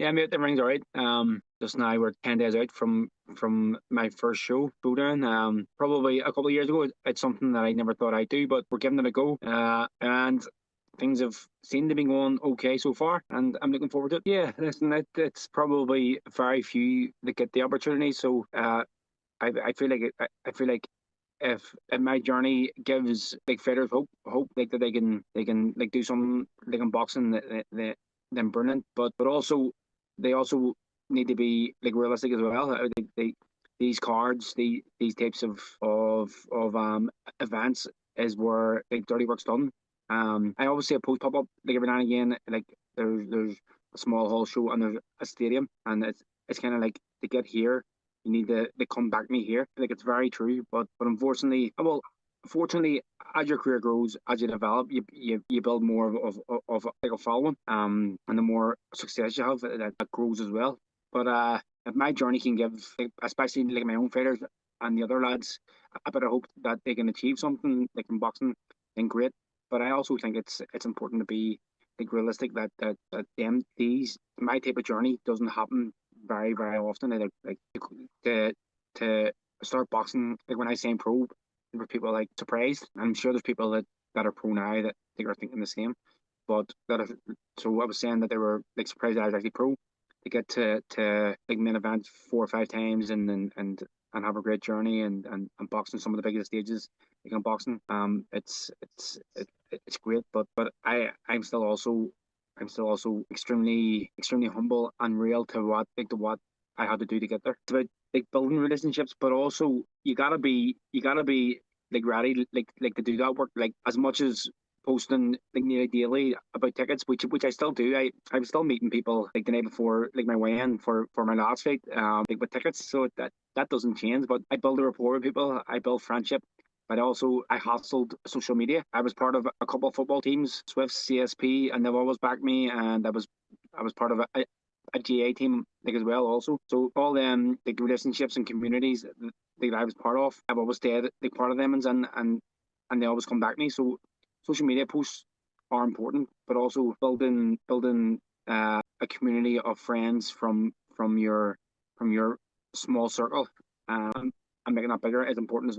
Yeah, mate, everything's all right. Just now we're 10 days out from my first show, Showdown. Probably a couple of years ago, it's something that I never thought I'd do, but we're giving it a go. And things have seemed to be going okay so far, and I'm looking forward to it. Yeah, listen, it's probably very few that get the opportunity. So, I feel like I feel like if my journey gives like fighters hope like that they can like do something like in boxing then brilliant. But also they also need to be like realistic as well. These cards, these types of events is where like dirty work's done. I always see a post pop up like every now and again, like there's a small hall show and there's a stadium, and it's kind of like to get here you need to come back me here. Like it's very true, but unfortunately, well, fortunately, as your career grows, as you develop, you build more of like a following. And the more success you have, that grows as well. But if my journey can give, like, especially like my own fighters and the other lads, a bit of hope that they can achieve something like in boxing, then great. But I also think it's important to be like realistic that these my type of journey doesn't happen very often. Like to to start boxing, like when I say pro, there were people like surprised. I'm sure there's people that are pro now that they are thinking the same. But that if, so I was saying that they were like surprised that I was actually pro to get to like main event 4 or 5 times and have a great journey and boxing some of the biggest stages like in boxing. It's great, but I'm still also extremely humble and real to what I had to do to get there. It's about like building relationships, but also you gotta be like ready like to do that work like as much as posting like nearly daily about tickets, which I still do. I'm still meeting people like the night before like my weigh-in for my last fight, like with tickets. So that doesn't change. But I build a rapport with people. I build friendship. But also, I hustled social media. I was part of a couple of football teams, Swift, CSP, and they've always backed me. And I was part of a GA team like as well also. So all them like relationships and communities that I was part of, I've always stayed like part of them and they always come back to me. So social media posts are important, but also building a community of friends from your small circle and making that bigger is important as well.